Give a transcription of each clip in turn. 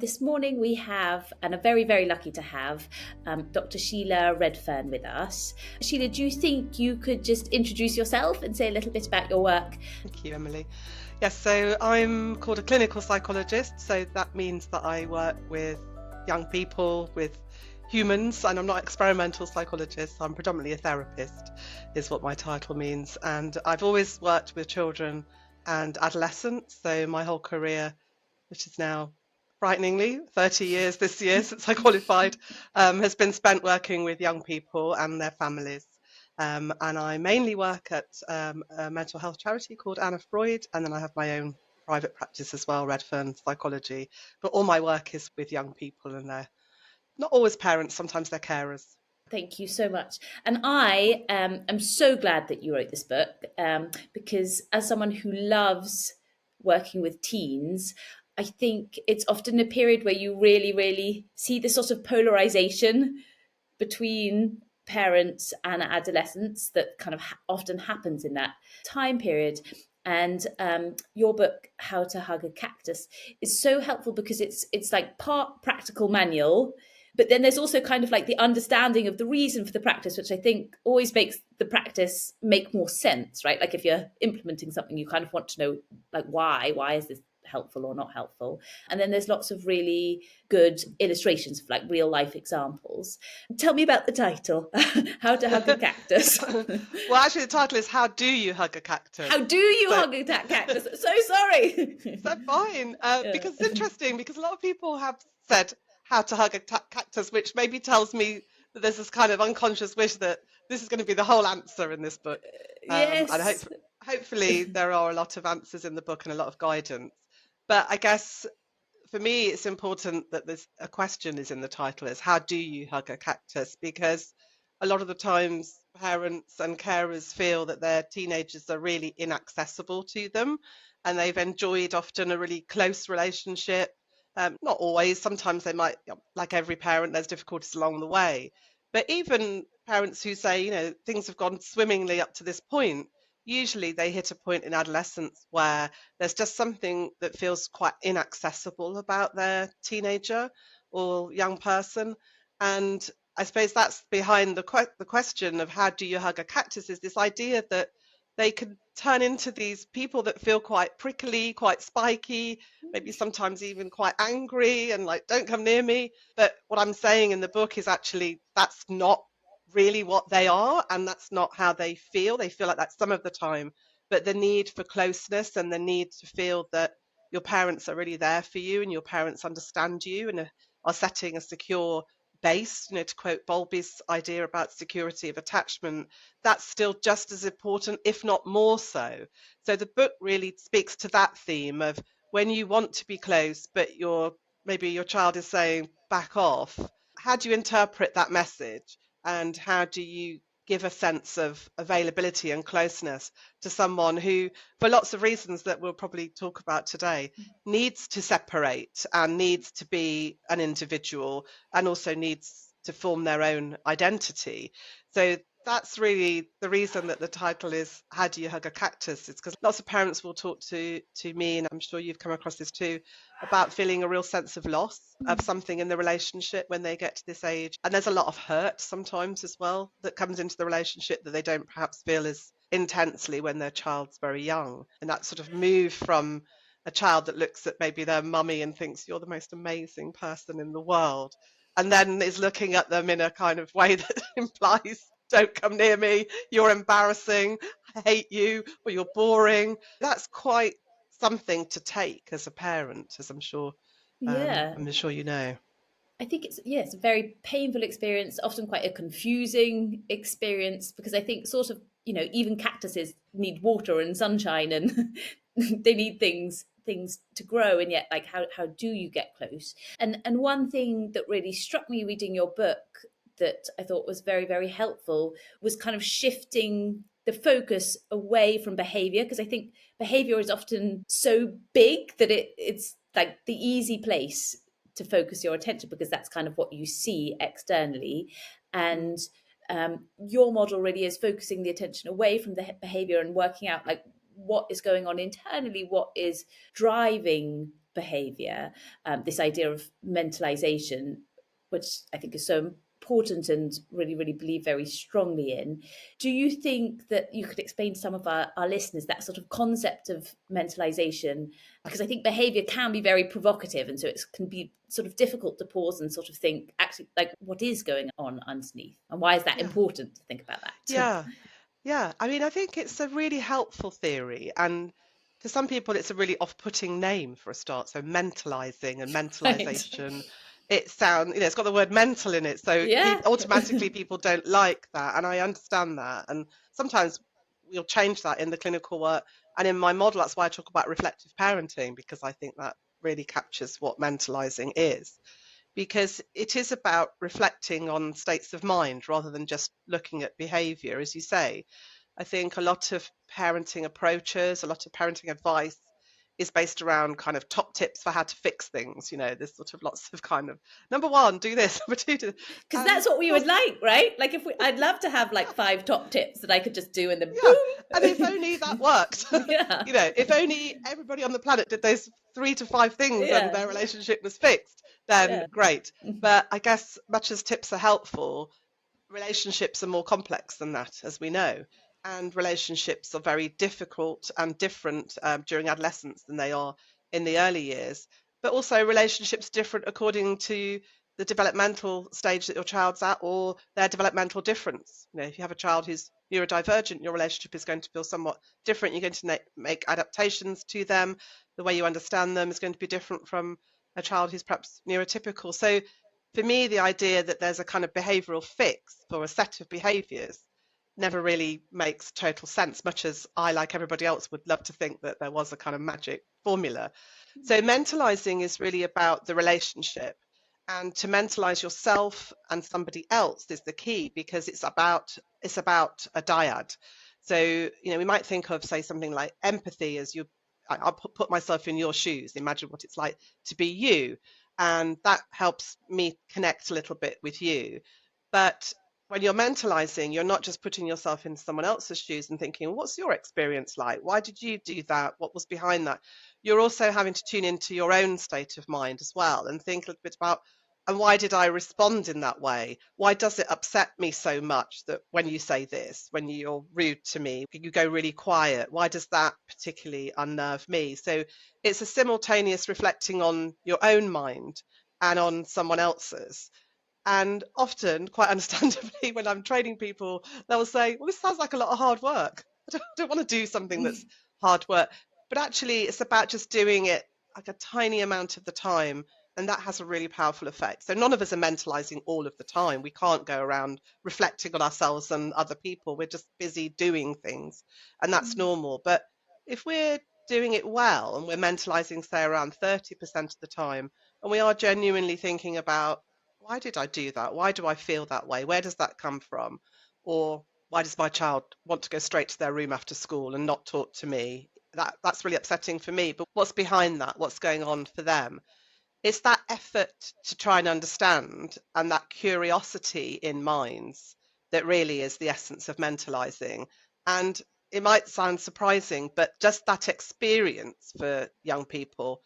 This morning we have, and are very, very lucky to have, Dr. Sheila Redfern with us. Sheila, do you think you could just introduce yourself and say a little bit about your work? Thank you, Emily. Yes, so I'm called a clinical psychologist, so that means that I work with young people, with humans, and I'm not an experimental psychologist, I'm predominantly a therapist, is what my title means. And I've always worked with children and adolescents, so my whole career, which is now frighteningly 30 years this year since I qualified, has been spent working with young people and their families. And I mainly work at a mental health charity called Anna Freud, and then I have my own private practice as well, Redfern Psychology. But all my work is with young people, and they're not always parents, sometimes they're carers. Thank you so much. And I am so glad that you wrote this book because as someone who loves working with teens, I think it's often a period where you really, really see the sort of polarization between parents and adolescents that kind of often happens in that time period. And your book, How to Hug a Cactus, is so helpful because it's like part practical manual, but then there's also kind of like the understanding of the reason for the practice, which I think always makes the practice make more sense, right? Like if you're implementing something, you kind of want to know like why is this helpful or not helpful? And then there's lots of really good illustrations of like real life examples. Tell me about the title, How to Hug a Cactus. Well, actually, the title is How Do You Hug a Cactus? How do you hug a cactus? So sorry. So fine, because it's interesting, because a lot of people have said how to hug a cactus, which maybe tells me that there's this kind of unconscious wish that this is going to be the whole answer in this book. Yes. And hopefully there are a lot of answers in the book and a lot of guidance. But I guess for me, it's important that there's a question is in the title is how do you hug a cactus? Because a lot of the times parents and carers feel that their teenagers are really inaccessible to them and they've enjoyed often a really close relationship. Not always, sometimes they might, like every parent, there's difficulties along the way. But even parents who say, things have gone swimmingly up to this point, usually they hit a point in adolescence where there's just something that feels quite inaccessible about their teenager or young person. And I suppose that's behind the question of how do you hug a cactus, is this idea that they can turn into these people that feel quite prickly, quite spiky, maybe sometimes even quite angry and like, don't come near me. But what I'm saying in the book is actually that's not really what they are, and that's not how they feel. They feel like that some of the time, but the need for closeness and the need to feel that your parents are really there for you and your parents understand you and are setting a secure base, to quote Bowlby's idea about security of attachment, that's still just as important, if not more so. So the book really speaks to that theme of when you want to be close, but maybe your child is saying back off. How do you interpret that message? And how do you give a sense of availability and closeness to someone who, for lots of reasons that we'll probably talk about today, needs to separate and needs to be an individual and also needs to form their own identity? So that's really the reason that the title is How Do You Hug a Cactus? It's because lots of parents will talk to me, and I'm sure you've come across this too, about feeling a real sense of loss of something in the relationship when they get to this age. And there's a lot of hurt sometimes as well that comes into the relationship that they don't perhaps feel as intensely when their child's very young. And that sort of move from a child that looks at maybe their mummy and thinks you're the most amazing person in the world, and then is looking at them in a kind of way that implies don't come near me, you're embarrassing, I hate you, or you're boring. That's quite something to take as a parent, as I'm sure Yeah. you know. I think it's a very painful experience, often quite a confusing experience, because I think sort of, even cactuses need water and sunshine and they need things to grow, and yet like how do you get close? And one thing that really struck me reading your book that I thought was very, very helpful was kind of shifting the focus away from behavior, because I think behavior is often so big that it's like the easy place to focus your attention because that's kind of what you see externally. And your model really is focusing the attention away from the behavior and working out like what is going on internally, what is driving behavior, this idea of mentalization, which I think is so important and really, really believe very strongly in. Do you think that you could explain to some of our listeners that sort of concept of mentalization? Because I think behavior can be very provocative, and so it can be sort of difficult to pause and sort of think, actually, like, what is going on underneath, and why is that Yeah. important to think about that? Yeah. Yeah, I mean, I think it's a really helpful theory, and to some people, it's a really off-putting name for a start. So, mentalizing and Right. mentalization, it sounds, it's got the word mental in it, so Yeah. automatically people don't like that, and I understand that. And sometimes we'll change that in the clinical work, and in my model, that's why I talk about reflective parenting, because I think that really captures what mentalizing is, because it is about reflecting on states of mind rather than just looking at behavior, as you say. I think a lot of parenting approaches, a lot of parenting advice is based around kind of top tips for how to fix things. There's sort of lots of kind of number one, do this, number two, do this. Because And that's what of we course, would like, right? Like, I'd love to have like 5 top tips that I could just do and then yeah. And if boom. only that worked, Yeah. if only everybody on the planet did those 3 to 5 things and Yeah. their relationship was fixed, then Yeah. great. But I guess much as tips are helpful, relationships are more complex than that, as we know. And relationships are very difficult and different during adolescence than they are in the early years. But also, relationships different according to the developmental stage that your child's at or their developmental difference. If you have a child who's neurodivergent, your relationship is going to feel somewhat different. You're going to make adaptations to them. The way you understand them is going to be different from a child who's perhaps neurotypical. So for me, the idea that there's a kind of behavioral fix for a set of behaviors never really makes total sense, much as I, like everybody else, would love to think that there was a kind of magic formula. So mentalizing is really about the relationship. And to mentalize yourself and somebody else is the key, because it's about a dyad. So, we might think of, say, something like empathy as I'll put myself in your shoes, imagine what it's like to be you, and that helps me connect a little bit with you. But when you're mentalizing, you're not just putting yourself in someone else's shoes and thinking, what's your experience like? Why did you do that? What was behind that? You're also having to tune into your own state of mind as well and think a little bit about, and why did I respond in that way? Why does it upset me so much that when you say this, when you're rude to me, you go really quiet? Why does that particularly unnerve me? So it's a simultaneous reflecting on your own mind and on someone else's. And often, quite understandably, when I'm training people, they'll say, well, this sounds like a lot of hard work. I don't want to do something that's hard work. But actually, it's about just doing it like a tiny amount of the time. And that has a really powerful effect. So none of us are mentalizing all of the time. We can't go around reflecting on ourselves and other people. We're just busy doing things. And that's normal. But if we're doing it well and we're mentalizing, say, around 30% of the time, and we are genuinely thinking about, why did I do that? Why do I feel that way? Where does that come from? Or why does my child want to go straight to their room after school and not talk to me? That's really upsetting for me. But what's behind that? What's going on for them? It's that effort to try and understand and that curiosity in minds that really is the essence of mentalizing. And it might sound surprising, but just that experience for young people,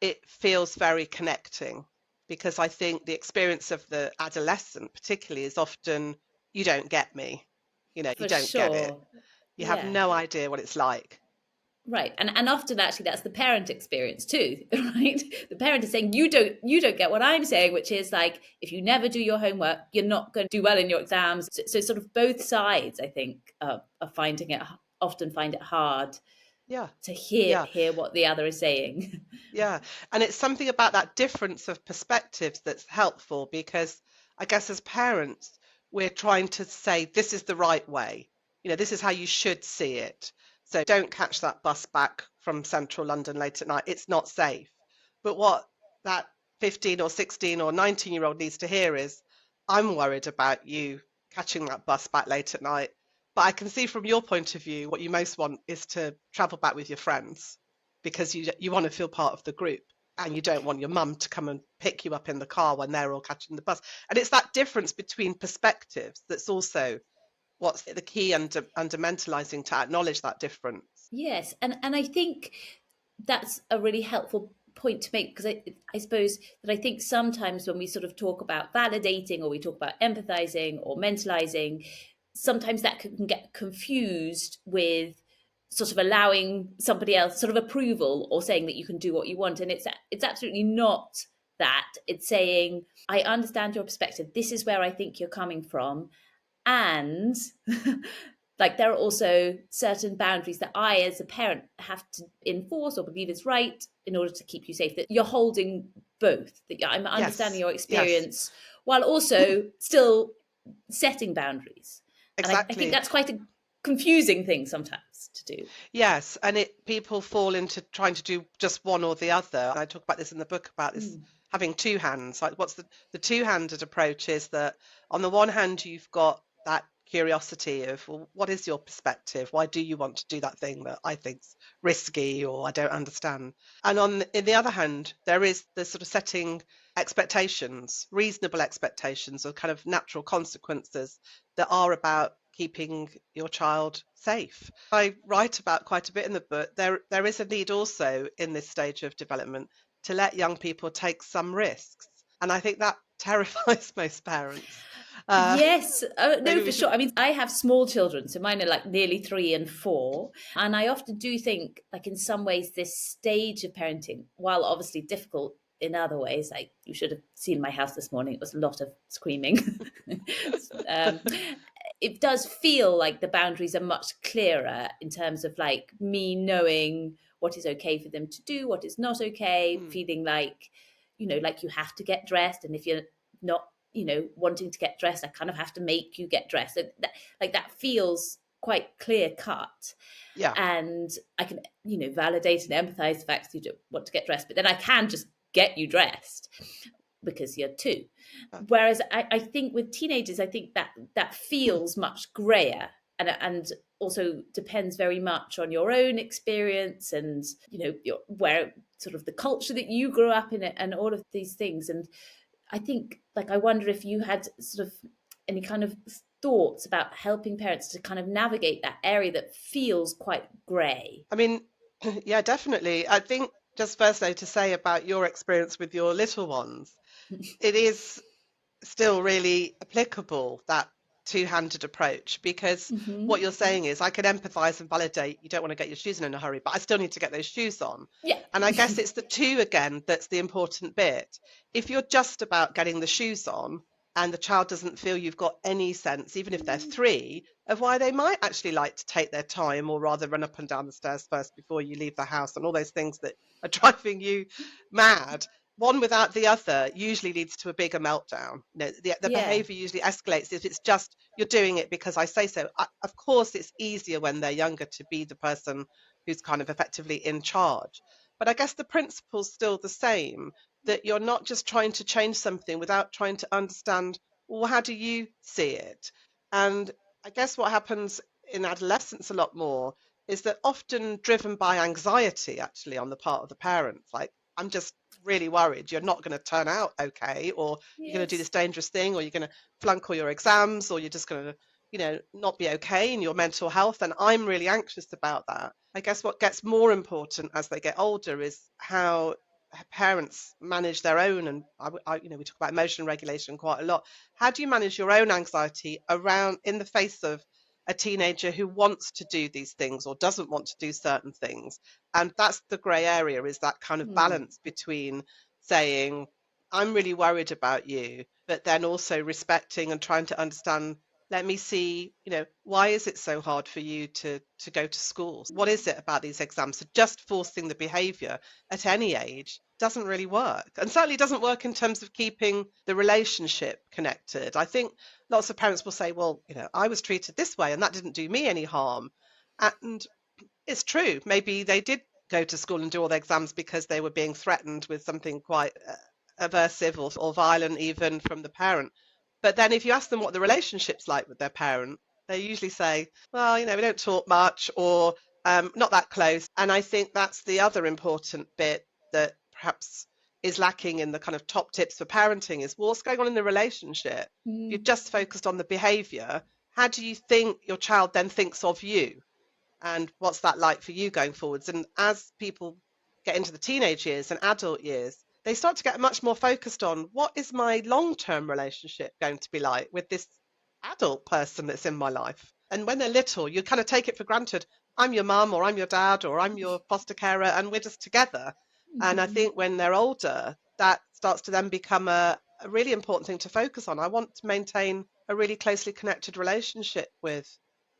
it feels very connecting, because I think the experience of the adolescent particularly is often, you don't get me, you For don't get it. sure. You have Yeah. no idea what it's like. Right. And often actually that's the parent experience too, right? The parent is saying, you don't get what I'm saying, which is like, if you never do your homework, you're not going to do well in your exams. So sort of both sides, I think, are finding it, often find it hard Yeah, to hear yeah. hear what the other is saying. Yeah, and it's something about that difference of perspectives that's helpful, because I guess as parents, we're trying to say this is the right way. This is how you should see it. So don't catch that bus back from central London late at night. It's not safe. But what that 15 or 16 or 19-year-old needs to hear is, I'm worried about you catching that bus back late at night. But I can see from your point of view, what you most want is to travel back with your friends, because you want to feel part of the group, and you don't want your mum to come and pick you up in the car when they're all catching the bus. And it's that difference between perspectives that's also what's the key under mentalizing, to acknowledge that difference. Yes, and I think that's a really helpful point to make, because I suppose that I think sometimes when we sort of talk about validating, or we talk about empathizing or mentalizing, sometimes that can get confused with sort of allowing somebody else sort of approval, or saying that you can do what you want. And it's absolutely not that. It's saying, I understand your perspective, this is where I think you're coming from, and like there are also certain boundaries that I as a parent have to enforce or believe is right in order to keep you safe, that you're holding both, that I'm understanding Yes, your yes, experience while also still setting boundaries. And I think exactly. that's quite a confusing thing sometimes to do. Yes, and people fall into trying to do just one or the other. I talk about this in the book, about this Mm. having two hands. Like, what's the two-handed approach is that on the one hand you've got that curiosity of, well, what is your perspective? Why do you want to do that thing that I think's risky or I don't understand? And in the other hand, there is the sort of setting expectations, reasonable expectations, or kind of natural consequences that are about keeping your child safe. I write about quite a bit in the book. There is a need also in this stage of development to let young people take some risks, and I think that terrifies most parents. Yes, no, Maybe for we should. sure. I mean, I have small children, so mine are like nearly 3 and 4. And I often do think, like, in some ways, this stage of parenting, while obviously difficult in other ways, like you should have seen my house this morning, it was a lot of screaming. um, it does feel like the boundaries are much clearer in terms of like me knowing what is okay for them to do, what is not okay, Hmm. feeling like, like you have to get dressed. And if you're not, wanting to get dressed, I kind of have to make you get dressed. That feels quite clear cut. Yeah. And I can, validate and empathize the fact that you don't want to get dressed, but then I can just get you dressed because you're two. Uh, Whereas I think with teenagers, I think that feels much grayer, and also depends very much on your own experience, and where sort of the culture that you grew up in, and all of these things. And I think, like, I wonder if you had sort of any kind of thoughts about helping parents to kind of navigate that area that feels quite grey. I mean, yeah, definitely. I think just firstly to say about your experience with your little ones, it is still really applicable, that two-handed approach, because what you're saying is I can empathize and validate you don't want to get your shoes in a hurry, but I still need to get those shoes on. Yeah. And I guess it's the two again that's the important bit. If you're just about getting the shoes on and the child doesn't feel you've got any sense, even if they're 3, of why they might actually like to take their time, or rather run up and down the stairs first before you leave the house, and all those things that are driving you mad, one without the other usually leads to a bigger meltdown. The Yeah. behavior usually escalates if it's just you're doing it because I say so. Of course, it's easier when they're younger to be the person who's kind of effectively in charge. But I guess the principle's still the same, that you're not just trying to change something without trying to understand, well, how do you see it? And I guess what happens in adolescence a lot more is that often driven by anxiety, actually, on the part of the parents. Like, I'm just really worried you're not going to turn out okay, or you're going to do this Yes. dangerous thing, or you're going to flunk all your exams, or you're just going to, not be okay in your mental health. And I'm really anxious about that. I guess what gets more important as they get older is how parents manage their own. And we talk about emotion regulation quite a lot. How do you manage your own anxiety around in the face of a teenager who wants to do these things or doesn't want to do certain things? And that's the grey area, is that kind of Hmm. balance between saying, I'm really worried about you, but then also respecting and trying to understand, let me see, why is it so hard for you to go to school? What is it about these exams? So just forcing the behavior at any age doesn't really work, and certainly doesn't work in terms of keeping the relationship connected. I think lots of parents will say, well, I was treated this way and that didn't do me any harm. And it's true. Maybe they did go to school and do all their exams because they were being threatened with something quite aversive or violent, even from the parent. But then if you ask them what the relationship's like with their parent, they usually say, well, we don't talk much, or not that close. And I think that's the other important bit that perhaps is lacking in the kind of top tips for parenting, is what's going on in the relationship. If you're Mm. just focused on the behavior, how do you think your child then thinks of you? And what's that like for you going forwards? And as people get into the teenage years and adult years, they start to get much more focused on what is my long-term relationship going to be like with this adult person that's in my life. And when they're little, you kind of take it for granted. I'm your mum, or I'm your dad, or I'm your foster carer, and we're just together. And I think when they're older, that starts to then become a really important thing to focus on. I want to maintain a really closely connected relationship with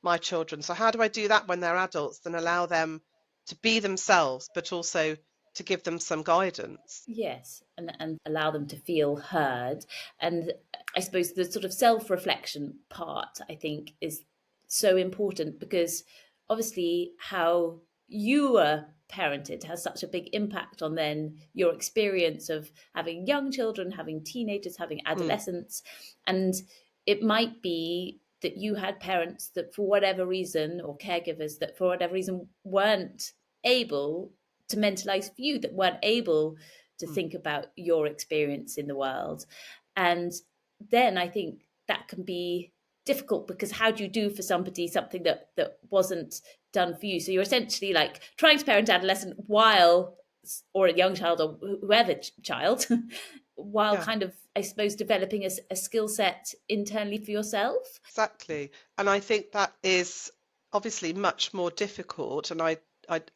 my children. So how do I do that when they're adults and allow them to be themselves, but also to give them some guidance? Yes, and allow them to feel heard. And I suppose the sort of self-reflection part, I think, is so important, because obviously how you were parented has such a big impact on then your experience of having young children, having teenagers, having Mm, adolescents. And it might be that you had parents that for whatever reason, or caregivers that for whatever reason weren't able to mentalize for you, that weren't able to mm, think about your experience in the world. And then I think that can be difficult, because how do you do for somebody something that wasn't done for you? So you're essentially like trying to parent adolescent while, or a young child, or whoever child, while yeah. kind of, I suppose, developing a skill set internally for yourself. Exactly. And I think that is obviously much more difficult. And I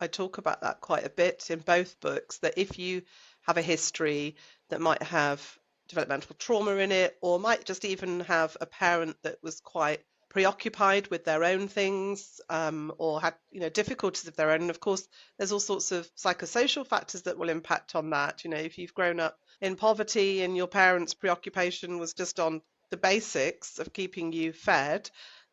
talk about that quite a bit in both books, that if you have a history that might have developmental trauma in it, or might just even have a parent that was quite preoccupied with their own things, or had, difficulties of their own. And of course, there's all sorts of psychosocial factors that will impact on that. If you've grown up in poverty and your parents' preoccupation was just on the basics of keeping you fed,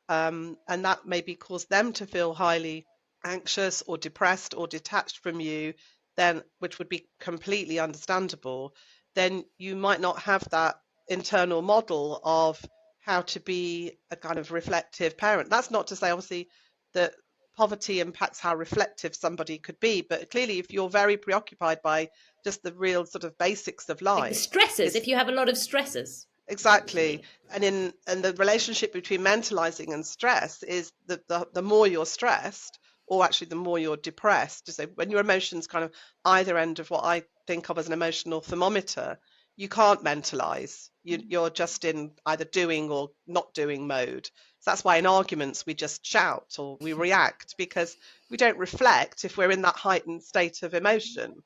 and that maybe caused them to feel highly anxious or depressed or detached from you, then, which would be completely understandable, then you might not have that internal model of how to be a kind of reflective parent. That's not to say, obviously, that poverty impacts how reflective somebody could be, but clearly, if you're very preoccupied by just the real sort of basics of Like the life, stresses, it's if you have a lot of stresses. exactly. And the relationship between mentalizing and stress is that the more you're stressed, or actually the more you're depressed, so when your emotions kind of either end of what I think of as an emotional thermometer, you can't mentalize. You're just in either doing or not doing mode. So that's why in arguments we just shout or we react, because we don't reflect if we're in that heightened state of emotion.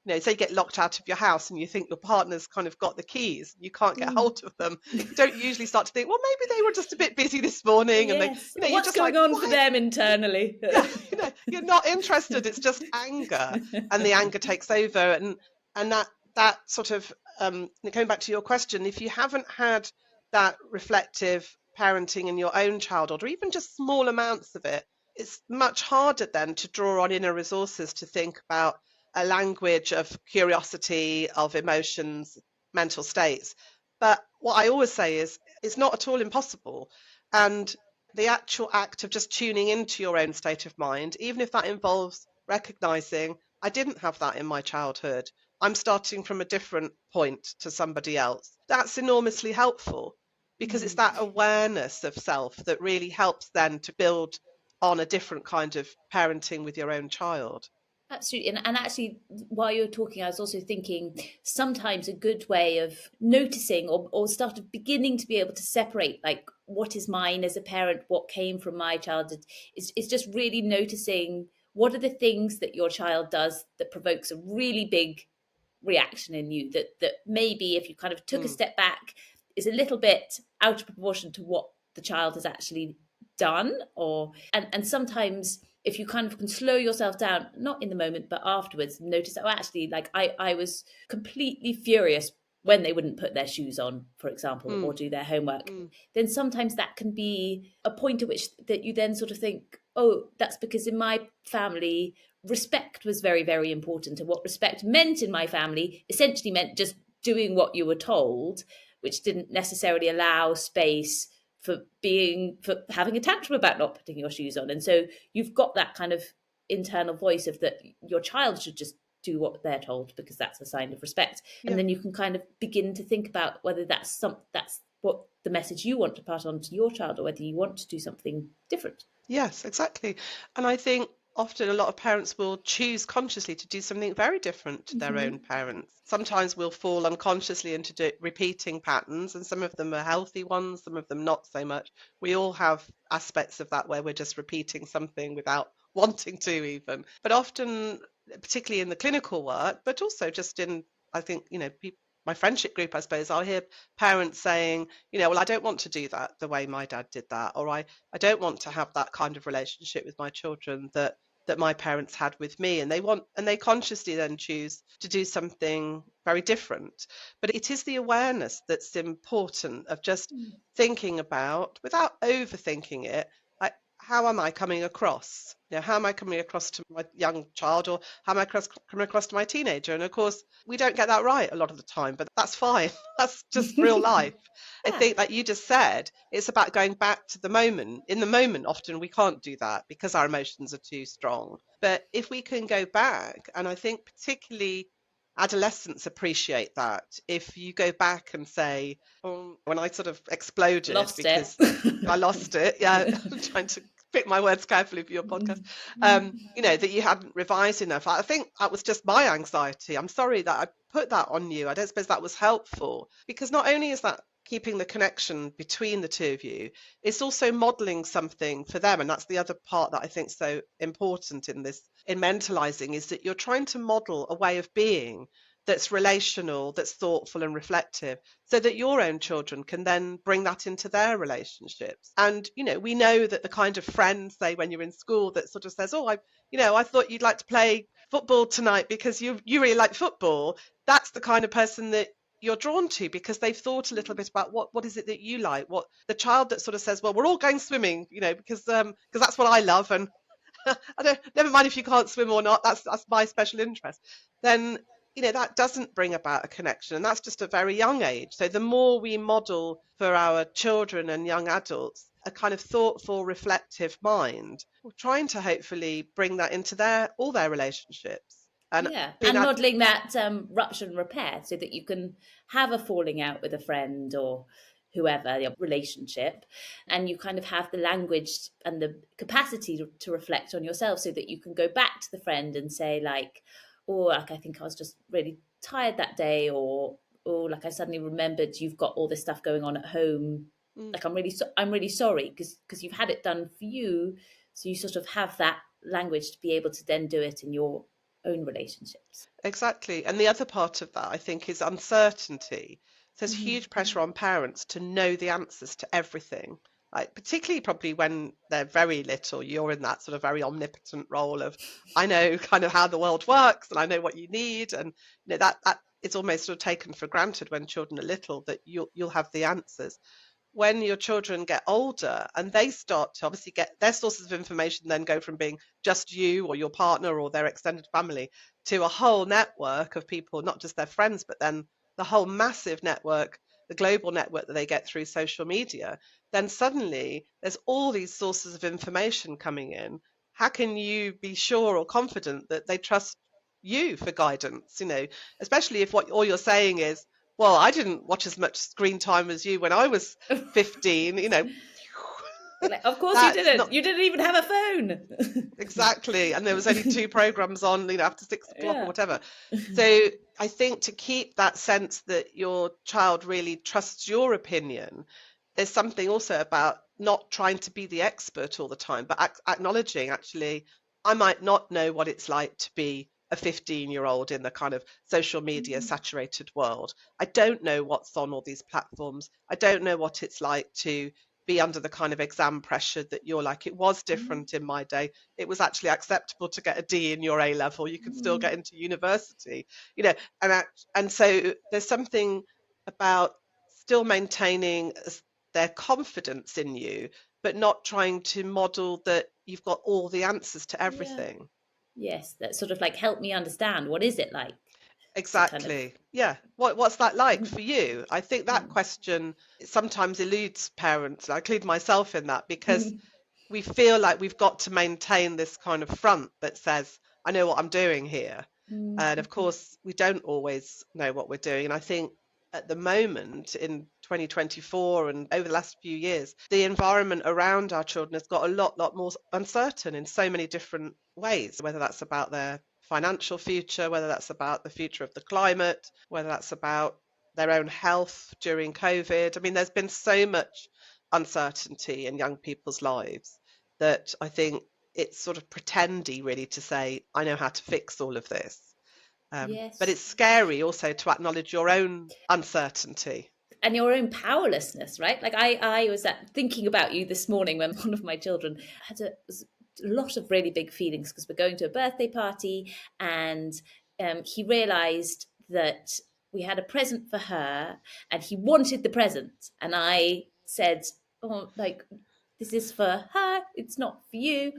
Say you get locked out of your house and you think your partner's kind of got the keys, you can't get Mm. hold of them. You don't usually start to think, well, maybe they were just a bit busy this morning, and they, Yes. you're What's just like, going on for why? them internally? Yeah, you're not interested. It's just anger, and the anger takes over, and that sort of coming back to your question, if you haven't had that reflective parenting in your own childhood, or even just small amounts of it, it's much harder then to draw on inner resources to think about a language of curiosity, of emotions, mental states. But what I always say is it's not at all impossible. And the actual act of just tuning into your own state of mind, even if that involves recognizing I didn't have that in my childhood, I'm starting from a different point to somebody else, that's enormously helpful, because it's Mm. that awareness of self that really helps then to build on a different kind of parenting with your own child. Absolutely. And actually, while you're talking, I was also thinking sometimes a good way of noticing, or start of beginning to be able to separate, like, what is mine as a parent, what came from my childhood, is just really noticing what are the things that your child does that provokes a really big reaction in you, that maybe if you kind of took a Mm, step back is a little bit out of proportion to what the child has actually done. Or and sometimes if you kind of can slow yourself down, not in the moment but afterwards, notice, oh, actually, like I was completely furious when they wouldn't put their shoes on, for example, or mm, do their homework. mm. Then sometimes that can be a point at which that you then sort of think, oh, that's because in my family respect was very, very important. And what respect meant in my family essentially meant just doing what you were told, which didn't necessarily allow space for having a tantrum about not putting your shoes on. And so you've got that kind of internal voice of that your child should just do what they're told because that's a sign of respect. And Yeah. then you can kind of begin to think about whether that's what the message you want to pass on to your child, or whether you want to do something different. Yes, exactly. And I think often a lot of parents will choose consciously to do something very different to their own parents. Sometimes we'll fall unconsciously into repeating patterns, and some of them are healthy ones, some of them not so much. We all have aspects of that where we're just repeating something without wanting to even. But often, particularly in the clinical work, but also just in, I think, my friendship group, I suppose, I'll hear parents saying, well, I don't want to do that the way my dad did that, or I don't want to have that kind of relationship with my children that my parents had with me, and they consciously then choose to do something very different. But it is the awareness that's important, of just thinking about, without overthinking it, like, how am I coming across? How am I coming across to my young child, or how am I coming across to my teenager? And of course, we don't get that right a lot of the time, but that's fine. That's just real life. I Yeah. think, like you just said, it's about going back to the moment. In the moment, often we can't do that because our emotions are too strong. But if we can go back, and I think particularly adolescents appreciate that, if you go back and say, oh, when I sort of exploded Lost it. because I lost it, yeah, I'm trying to pick my words carefully for your podcast, that you hadn't revised enough. I think that was just my anxiety. I'm sorry that I put that on you. I don't suppose that was helpful, because not only is that keeping the connection between the two of you, it's also modeling something for them. And that's the other part that I think is so important in this, in mentalizing, is that you're trying to model a way of being that's relational, that's thoughtful and reflective, so that your own children can then bring that into their relationships. And we know that the kind of friend, say when you're in school, that sort of says, oh, I thought you'd like to play football tonight because you really like football, that's the kind of person that you're drawn to, because they've thought a little bit about what is it that you like. What the child that sort of says, well, we're all going swimming, because that's what I love, and I don't, never mind if you can't swim or not, that's my special interest. Then that doesn't bring about a connection, and that's just a very young age. So the more we model for our children and young adults a kind of thoughtful, reflective mind, we're trying to hopefully bring that into all their relationships. And Yeah, being and modelling that rupture and repair, so that you can have a falling out with a friend or whoever, your relationship, and you kind of have the language and the capacity to reflect on yourself, so that you can go back to the friend and say, like, oh, like, I think I was just really tired that day, or like, I suddenly remembered you've got all this stuff going on at home. mm, Like, I'm really sorry, because you've had it done for you, so you sort of have that language to be able to then do it in your own relationships. Exactly. And the other part of that, I think, is uncertainty. There's Mhm. huge pressure on parents to know the answers to everything. Like, particularly probably when they're very little, you're in that sort of very omnipotent role of, I know kind of how the world works, and I know what you need. And that is almost sort of taken for granted when children are little, that you'll have the answers. When your children get older and they start to obviously get their sources of information, then go from being just you or your partner or their extended family to a whole network of people, not just their friends, but then the whole massive network, the global network that they get through social media, then suddenly there's all these sources of information coming in. How can you be sure or confident that they trust you for guidance? Especially if what all you're saying is, well, I didn't watch as much screen time as you when I was 15, Like, of course you that's didn't. not You didn't even have a phone. exactly. And there was only two programs on, after 6 o'clock or Yeah. whatever. So I think to keep that sense that your child really trusts your opinion, there's something also about not trying to be the expert all the time, but acknowledging, actually, I might not know what it's like to be a 15-year-old in the kind of social media Mhm. saturated world. I don't know what's on all these platforms. I don't know what it's like to be under the kind of exam pressure that you're like. It was different in my day. It was actually acceptable to get a D in your A level. You could still get into university, and and so there's something about still maintaining their confidence in you, but not trying to model that you've got all the answers to Yeah. everything. Yes, that sort of like, help me understand, what is it like to kind of. Exactly. Yeah. What's that like for you? I think that Mm. question sometimes eludes parents. I include myself in that, because we feel like we've got to maintain this kind of front that says, I know what I'm doing here. And of Mm. course, we don't always know what we're doing. And I think at the moment in 2024 and over the last few years, the environment around our children has got a lot more uncertain in so many different ways, whether that's about their financial future, whether that's about the future of the climate, whether that's about their own health during COVID. I mean, there's been so much uncertainty in young people's lives that I think it's sort of pretendy really to say, I know how to fix all of this. But Yes. it's scary also to acknowledge your own uncertainty. And your own powerlessness, right? Like I was thinking about you this morning when one of my children had a lot of really big feelings because we're going to a birthday party, and he realized that we had a present for her and he wanted the present, and I said, oh, like, this is for her, it's not for you.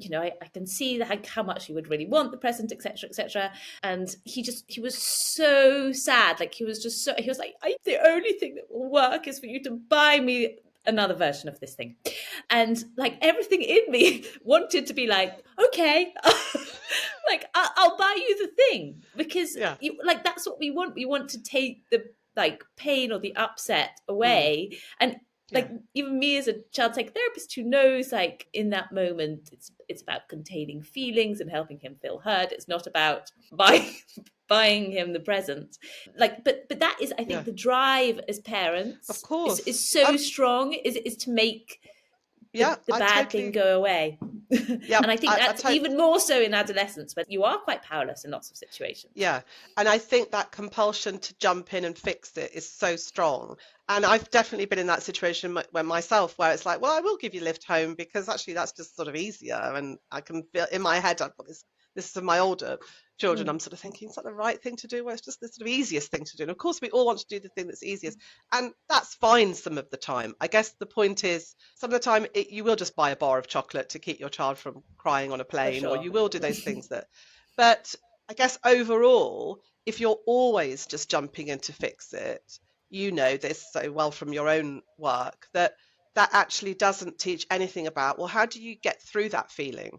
You know, I can see how much you would really want the present, etc., etc. And he was so sad. Like, he was like, the only thing that will work is for you to buy me another version of this thing. And like, everything in me wanted to be like, okay, like, I'll buy you the thing, because Yeah. like, that's what we want. We want to take the like pain or the upset Mm. away. And Yeah. like, even me as a child psychotherapist who knows, like, in that moment it's about containing feelings and helping him feel heard. It's not about buying him the present. Like, but that is, I think, Yeah. the drive as Of parents is course. so strong, is to make Yeah, the I bad thing totally, go away. yeah, And I think I that's totally, even more so in adolescence, where you are quite powerless in lots of situations. yeah. And I think that compulsion to jump in and fix it is so strong. And I've definitely been in that situation when myself, where it's like, well, I will give you a lift home because actually that's just sort of easier. And I can feel in my head, I've got this is for my older children. Mm. I'm sort of thinking, is that the right thing to do? Well, it's just the sort of easiest thing to do. And of course, we all want to do the thing that's easiest. And that's fine some of the time. I guess the point is, some of the time you will just buy a bar of chocolate to keep your child from crying on a For plane, or sure. you will do those things that, but I guess overall, if you're always just jumping in to fix it, you know this so well from your own work, that that actually doesn't teach anything about, well, how do you get through that feeling?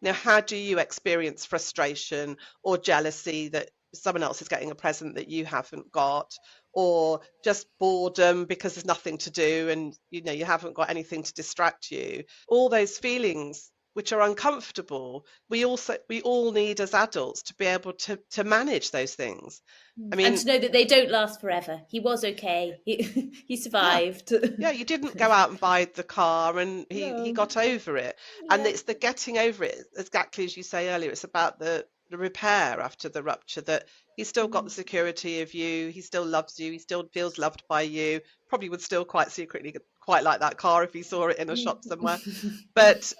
Now, how do you experience frustration or jealousy that someone else is getting a present that you haven't got, or just boredom because there's nothing to do and you know you haven't got anything to distract you? All those feelings which are uncomfortable, we all need as adults to be able to manage those things. I And mean, to know that they don't last forever. He was okay. He yeah, survived. yeah, you didn't go out and buy the car and he No. got over it. And Yeah. it's the getting over it, exactly as you say earlier, it's about the repair after the rupture, that he's still got the Mm. security of you, he still loves you, he still feels loved by you, probably would still quite secretly quite like that car if he saw it in a shop somewhere. But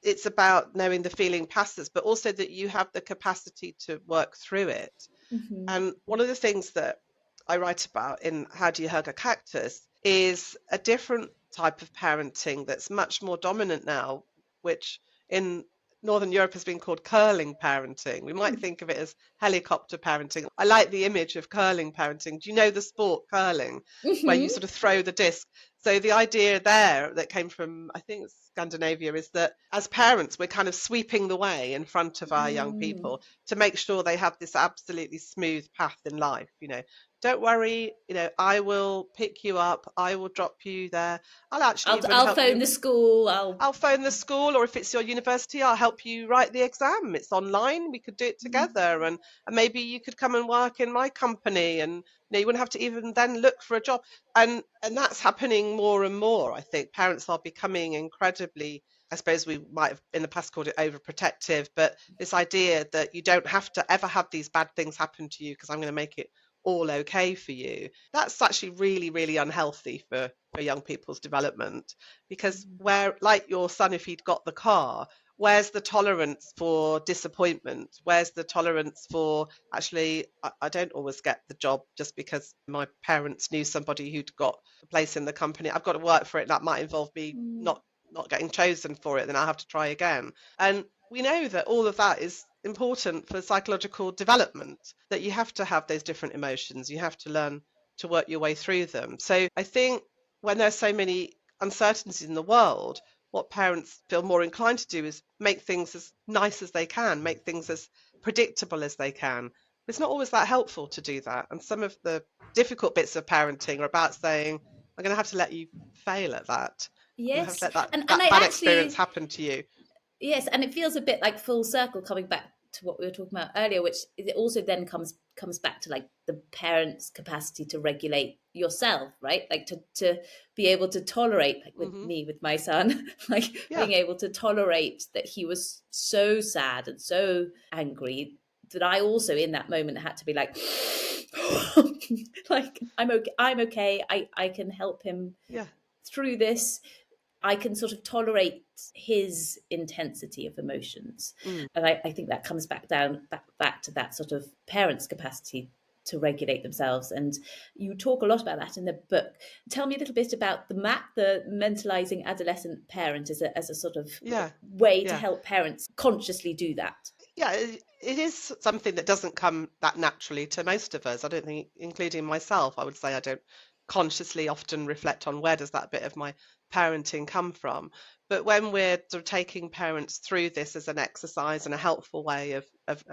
it's about knowing the feeling passes, but also that you have the capacity to work through it. Mhm. And one of the things that I write about in How Do You Hug a Cactus is a different type of parenting that's much more dominant now, which in Northern Europe has been called curling parenting. We might think of it as helicopter parenting. I like the image of curling parenting. Do you know the sport curling, where you Mhm. sort of throw the disc? So the idea there that came from, I think it's Scandinavia, is that as parents, we're kind of sweeping the way in front of our young Mm. people to make sure they have this absolutely smooth path in life. You know, don't worry, you know, I will pick you up, I will drop you there. I'll actually even I'll help phone you. the school. I'll. I'll phone the school, or if it's your university, I'll help you write the exam. It's online. We could do it together, and maybe you could come and work in my company, and you know, you wouldn't have to even then look for a job. And that's happening more and more. I think parents are becoming incredibly, I suppose we might have in the past called it overprotective, but this idea that you don't have to ever have these bad things happen to you because I'm going to make it all okay for you. That's actually really, really unhealthy for young people's development, because where, like your son, if he'd got the car, where's the tolerance for disappointment? Where's the tolerance for, actually, I don't always get the job just because my parents knew somebody who'd got a place in the company. I've got to work for it. That might involve me Mm. not getting chosen for it, then I'll have to try again. And we know that all of that is important for psychological development, that you have to have those different emotions. You have to learn to work your way through them. So I think when there's so many uncertainties in the world, what parents feel more inclined to do is make things as nice as they can, make things as predictable as they can. It's not always that helpful to do that. And some of the difficult bits of parenting are about saying, I'm going to have to let you fail at that. I'm going to have to Yes, let that, and that I bad experience actually, happen to you. yes, and it feels a bit like full circle coming back to what we were talking about earlier, which it also then comes back to like the parent's capacity to regulate yourself, right? Like to be able to tolerate, like with Hmm. me with my son, like Yeah. being able to tolerate that he was so sad and so angry that I also in that moment had to be like like I'm okay, I can help him Yeah. through this. I can sort of tolerate his intensity of emotions. Mm. And I think that comes back to that sort of parents' capacity to regulate themselves. And you talk a lot about that in the book. Tell me a little bit about the MAP, the Mentalizing Adolescent Parent, as a sort of Yeah. way to Yeah. help parents consciously do that. Yeah, it is something that doesn't come that naturally to most of us. I don't think, including myself, I would say I don't consciously often reflect on where does that bit of my parenting come from. But when we're sort of taking parents through this as an exercise and a helpful way of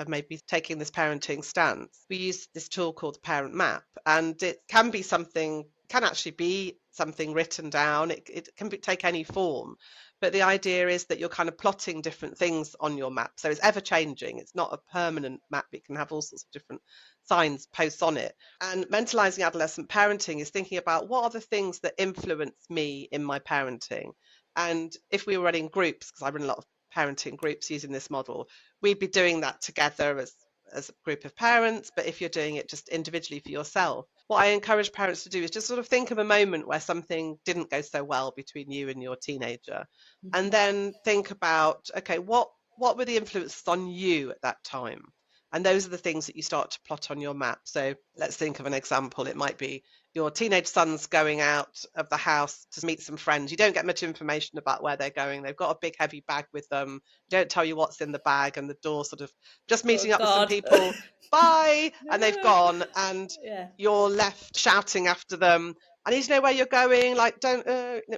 maybe taking this parenting stance, we use this tool called the Parent Map. And it can be something, can actually be something written down. It can take any form. But the idea is that you're kind of plotting different things on your map. So it's ever changing. It's not a permanent map. It can have all sorts of different signs, posts on it. And mentalizing adolescent parenting is thinking about what are the things that influence me in my parenting. And if we were running groups, because I run a lot of parenting groups using this model, we'd be doing that together as a group of parents. But if you're doing it just individually for yourself, what I encourage parents to do is just sort of think of a moment where something didn't go so well between you and your teenager, and Mhm. then think about, okay, what were the influences on you at that time? And those are the things that you start to plot on your map. So let's think of an example. It might be your teenage son's going out of the house to meet some friends. You don't get much information about where they're going. They've got a big heavy bag with them. They don't tell you what's in the bag, and the door sort of just Oh meeting up with some God. people, bye, and they've gone, and Yeah. you're left shouting after them. I need to know where you're going. Like, don't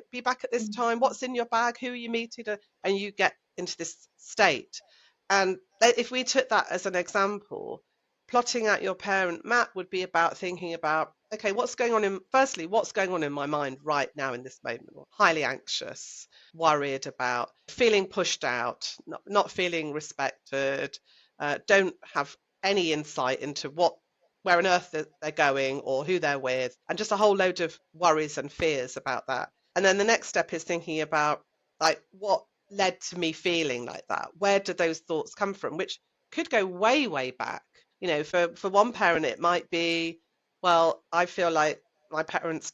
be back at this time. What's in your bag? Who are you meeting? And you get into this state. And if we took that as an example, plotting out your parent map would be about thinking about, okay, firstly, what's going on in my mind right now in this moment? Highly anxious, worried about, feeling pushed out, not feeling respected, don't have any insight into where on earth they're going or who they're with, and just a whole load of worries and fears about that. And then the next step is thinking about, like, what led to me feeling like that? Where did those thoughts come from? Which could go way, way back. For one parent, it might be, well, I feel like my parents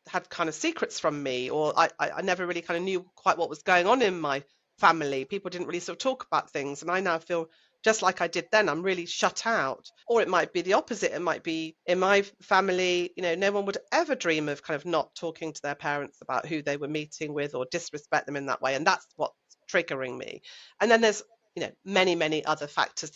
had kind of secrets from me, or I never really kind of knew quite what was going on in my family. People didn't really sort of talk about things, and I now feel just like I did then. I'm really shut out. Or it might be the opposite. It might be in my family, no one would ever dream of kind of not talking to their parents about who they were meeting with or disrespect them in that way. And that's what's triggering me. And then there's, many, many other factors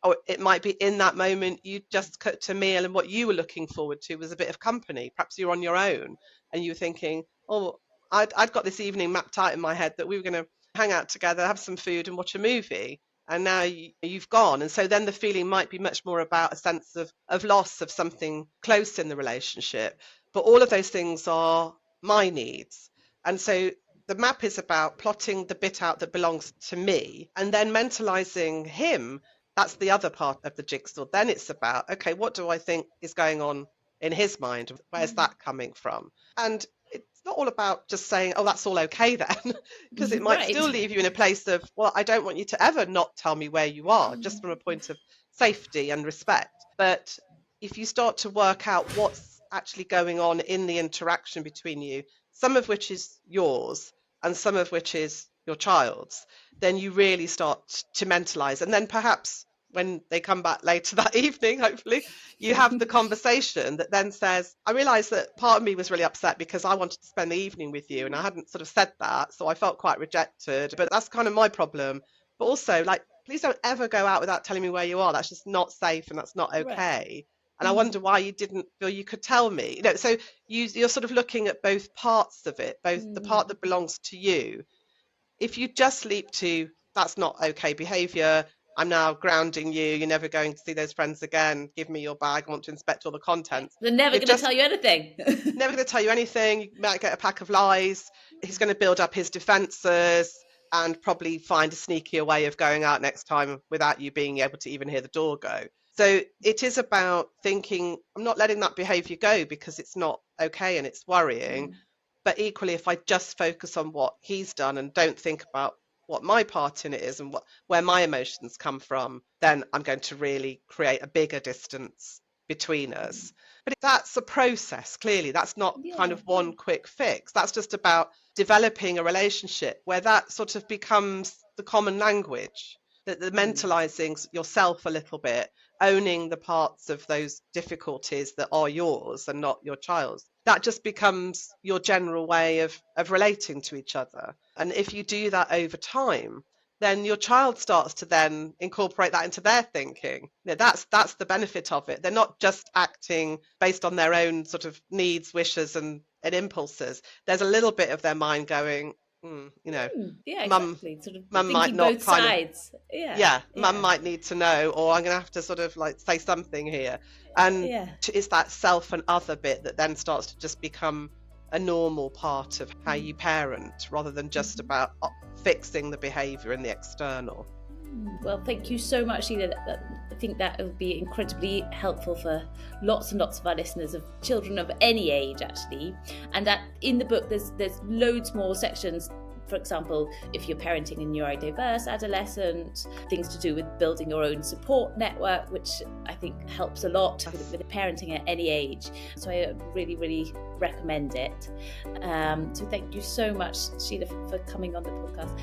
or it might be in that moment you just cut to a meal and what you were looking forward to was a bit of company. Perhaps you're on your own and you're thinking, oh, I'd got this evening mapped out in my head that we were going to hang out together, have some food and watch a movie, and now you've gone. And so then the feeling might be much more about a sense of loss of something close in the relationship. But all of those things are my needs. And so the map is about plotting the bit out that belongs to me and then mentalizing him. That's the other part of the jigsaw. Then it's about, okay, what do I think is going on in his mind? Where's that coming from? And it's not all about just saying, oh, that's all okay then, because it might Right. still leave you in a place of, well, I don't want you to ever not tell me where you are, just from a point of safety and respect. But if you start to work out what's actually going on in the interaction between you, some of which is yours and some of which is your child's, then you really start to mentalize. And then perhaps when they come back later that evening, hopefully, you have the conversation that then says, I realized that part of me was really upset because I wanted to spend the evening with you and I hadn't sort of said that. So I felt quite rejected, but that's kind of my problem. But also, like, please don't ever go out without telling me where you are. That's just not safe and that's not Right. okay. And I wonder why you didn't feel you could tell me. So you're sort of looking at both parts of it, both the part that belongs to you. If you just leap to that's not okay behavior, I'm now grounding you. You're never going to see those friends again. Give me your bag. I want to inspect all the contents. They're never You've going to just tell you anything. never going to tell you anything. You might get a pack of lies. He's going to build up his defenses and probably find a sneakier way of going out next time without you being able to even hear the door go. So it is about thinking, I'm not letting that behavior go because it's not okay and it's worrying. But equally, if I just focus on what he's done and don't think about what my part in it is and where my emotions come from, then I'm going to really create a bigger distance between us. But that's a process, clearly. That's not kind of one quick fix. That's just about developing a relationship where that sort of becomes the common language, that the mentalizing yourself a little bit, owning the parts of those difficulties that are yours and not your child's. That just becomes your general way of relating to each other. And if you do that over time, then your child starts to then incorporate that into their thinking. That's the benefit of it. They're not just acting based on their own sort of needs, wishes, and impulses. There's a little bit of their mind going, yeah, mum exactly. Sort of might thinking not both kind of, sides. Yeah. mum might need to know, or I'm going to have to sort of like say something here. And it's that self and other bit that then starts to just become a normal part of how you parent, rather than just about fixing the behaviour in the external. Well, thank you so much, Sheila. I think that will be incredibly helpful for lots and lots of our listeners of children of any age, actually. And that in the book, there's loads more sections. For example, if you're parenting a neurodiverse adolescent, things to do with building your own support network, which I think helps a lot with parenting at any age. So I really, really recommend it. So thank you so much, Sheila, for coming on the podcast.